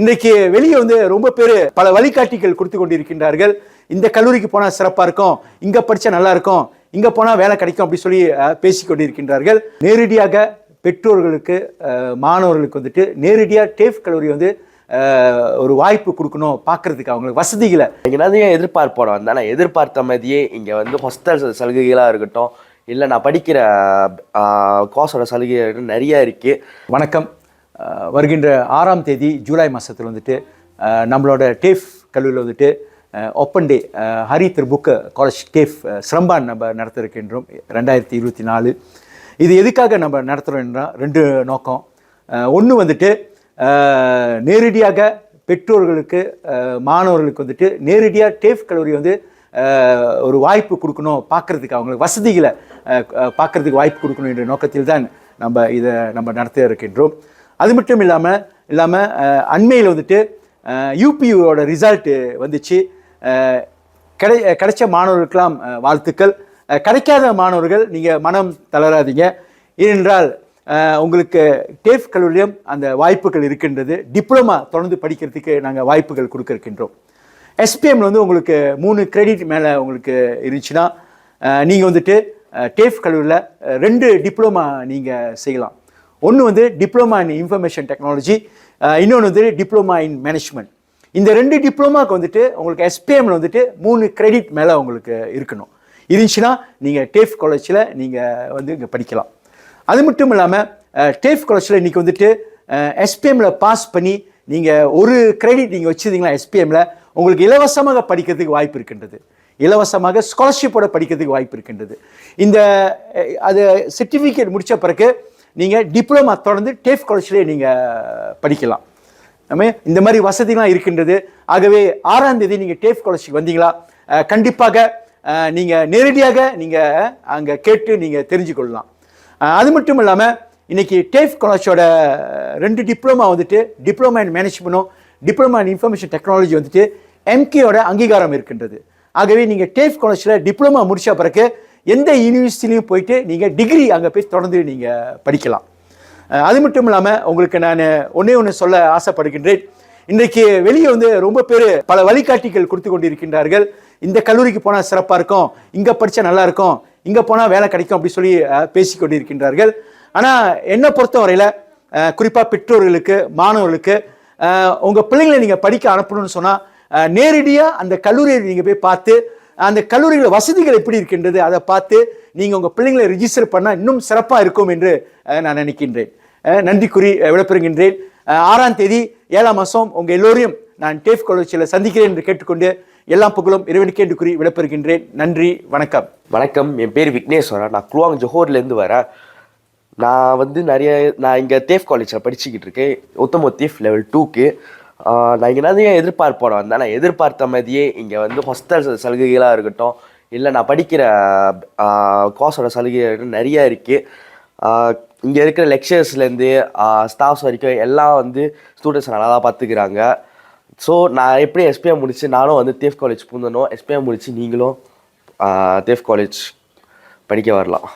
இன்றைக்கு வெளியே ரொம்ப பேர் பல வழிகாட்டிகள் கொடுத்து கொண்டிருக்கின்றார்கள். இந்த கல்லூரிக்கு போனால் சிறப்பாக இருக்கும், இங்கே படித்தா நல்லா இருக்கும், இங்கே போனால் வேலை கிடைக்கும் அப்படி சொல்லி பேசி கொண்டிருக்கின்றார்கள். நேரடியாக பெற்றோர்களுக்கு மாணவர்களுக்கு நேரடியாக டேஃப் கல்லூரி ஒரு வாய்ப்பு கொடுக்கணும், பார்க்கறதுக்கு அவங்களுக்கு வசதிகளை எங்கேனாவது எதிர்பார்ப்போம் வந்தால் நான் எதிர்பார்த்த மாதிரியே இங்கே ஹாஸ்டல் சலுகைகளாக இருக்கட்டும், இல்லை நான் படிக்கிற கோர்ஸோட சலுகைகள் நிறையா இருக்குது. வணக்கம். வருகின்ற 6ஆம் தேதி ஜூலை மாதத்தில் நம்மளோட டேஃப் கல்லூரியில் ஓப்பன் டே ஹரி திருபுக் காலேஜ் டேஃப் சிரம்பான் நம்ம நடத்த இருக்கின்றோம் 2024. இது எதுக்காக நம்ம நடத்துகிறோம்னா 2 நோக்கம். ஒன்று நேரடியாக பெற்றோர்களுக்கு மாணவர்களுக்கு நேரடியாக டேஃப் கல்லூரி ஒரு வாய்ப்பு கொடுக்கணும், பார்க்குறதுக்கு அவங்களுக்கு வசதிகளை பார்க்குறதுக்கு வாய்ப்பு கொடுக்கணும் என்ற நோக்கத்தில் தான் நம்ம நடத்த இருக்கின்றோம். அது மட்டும் இல்லாமல் அண்மையில் யூபியோட ரிசல்ட்டு வந்துச்சு. கிடைச்ச மாணவர்களுக்கெல்லாம் வாழ்த்துக்கள். கிடைக்காத மாணவர்கள் நீங்கள் மனம் தளராதீங்க. ஏனென்றால் உங்களுக்கு டேஃப் கல்லூரியும் அந்த வாய்ப்புகள் இருக்கின்றது. டிப்ளமா தொடர்ந்து படிக்கிறதுக்கு நாங்கள் வாய்ப்புகள் கொடுக்க இருக்கின்றோம். எஸ்பிஎம்மில் உங்களுக்கு 3 கிரெடிட் மேலே உங்களுக்கு இருந்துச்சுன்னா நீங்கள் டேஃப் கல்லூரியில் 2 டிப்ளமா நீங்கள் செய்யலாம். ஒன்று டிப்ளமா இன் இன்ஃபர்மேஷன் டெக்னாலஜி, இன்னொன்று டிப்ளமா இன் மேனேஜ்மெண்ட். இந்த 2 டிப்ளமாவுக்கு உங்களுக்கு எஸ்பிஎம்மில் 3 கிரெடிட் மேலே உங்களுக்கு இருக்கணும். இருந்துச்சுன்னா நீங்கள் டேஃப் காலேஜில் நீங்கள் இங்கே படிக்கலாம். அது மட்டும் இல்லாமல் டேஃப் காலேஜில் இன்றைக்கி எஸ்பிஎம்மில் பாஸ் பண்ணி நீங்கள் ஒரு கிரெடிட் நீங்கள் வச்சுருந்தீங்களா எஸ்பிஎம்மில் உங்களுக்கு இலவசமாக படிக்கிறதுக்கு வாய்ப்பு இருக்கின்றது. இலவசமாக ஸ்காலர்ஷிப்போட படிக்கிறதுக்கு வாய்ப்பு இருக்கின்றது. அது சர்டிஃபிகேட் முடித்த பிறகு நீங்கள் டிப்ளமா தொடர்ந்து டேஃப் காலேஜ்லேயே நீங்கள் படிக்கலாம். இந்த மாதிரி வசதிலாம் இருக்கின்றது. ஆகவே 6ஆம் தேதி நீங்கள் டேஃப் காலேஜுக்கு வந்தீங்களா கண்டிப்பாக நீங்கள் நேரடியாக நீங்கள் அங்கே கேட்டு நீங்கள் தெரிஞ்சுக்கொள்ளலாம். அது மட்டும் இல்லாமல் இன்றைக்கி டேஃப் காலேஜோட 2 டிப்ளமா டிப்ளமா இன் மேனேஜ்மெண்ட்டும் டிப்ளமா இன் இன்ஃபர்மேஷன் டெக்னாலஜி எம்கேயோட அங்கீகாரம் இருக்கின்றது. ஆகவே நீங்கள் டேஃப் காலேஜில் டிப்ளமா முடித்த பிறகு எந்த யூனிவர்சிட்டிலையும் போயிட்டு நீங்கள் டிகிரி அங்கே போய் தொடர்ந்து நீங்கள் படிக்கலாம். அது மட்டும் இல்லாமல் உங்களுக்கு நான் ஒன்று சொல்ல ஆசைப்படுகின்றேன். இன்றைக்கு வெளியே ரொம்ப பேர் பல வழிகாட்டிகள் கொடுத்து கொண்டிருக்கின்றார்கள். இந்த கல்லூரிக்கு போனால் சிறப்பாக இருக்கும், இங்கே படித்தா நல்லா இருக்கும், இங்கே போனால் வேலை கிடைக்கும் அப்படி சொல்லி பேசி கொண்டிருக்கின்றார்கள். ஆனால் என்னை பொறுத்த வரையில் குறிப்பாக பெற்றோர்களுக்கு மாணவர்களுக்கு உங்கள் பிள்ளைங்களை நீங்கள் படிக்க அனுப்பணும்னு சொன்னால் நேரடியாக அந்த கல்லூரியை நீங்கள் போய் பார்த்து அந்த கல்லூரிகள வசதிகள் எப்படி இருக்கின்றது அதை பார்த்து நீங்கள் உங்கள் பிள்ளைங்களை ரிஜிஸ்டர் பண்ணால் இன்னும் சிறப்பாக இருக்கும் என்று நான் நினைக்கின்றேன். நன்றி கூறி விடைபெறுகின்றேன். 6ஆம் தேதி 7ஆம் மாதம் உங்கள் எல்லோரையும் நான் டேஃப் காலேஜில் சந்திக்கிறேன் என்று கேட்டுக்கொண்டு எல்லாம் புகழும் இறைவனுக்கு என்று கூறி விடைபெறுகின்றேன். நன்றி, வணக்கம். வணக்கம், என் பேர் விக்னேஸ்வரன். நான் குலுவாங் ஜோஹர்லேருந்து வரேன். நான் இங்கே டேஃப் காலேஜில் படிச்சுக்கிட்டு இருக்கேன், ஒத்தமொத்தீஃப் லெவல் 2க்கு. நான் இங்கே நிறைய எதிர்பார்ப்போம் வந்தேன். நான் எதிர்பார்த்த மாதிரியே இங்கே ஹாஸ்டல் சலுகைகளாக இருக்கட்டும், இல்லை நான் படிக்கிற கோர்ஸோட சலுகைகள் நிறையா இருக்குது. இங்கே இருக்கிற லெக்சர்ஸ்லேருந்து ஸ்டாஃப்ஸ் வரைக்கும் எல்லாம் ஸ்டூடெண்ட்ஸ் நல்லா தான் பார்த்துக்கிறாங்க. ஸோ நான் எப்படி எஸ்பிஎம் முடிச்சு நானும் டேஃப் காலேஜ் பூந்தனும், எஸ்பிஎம் முடிச்சு நீங்களும் டேஃப் காலேஜ் படிக்க வரலாம்.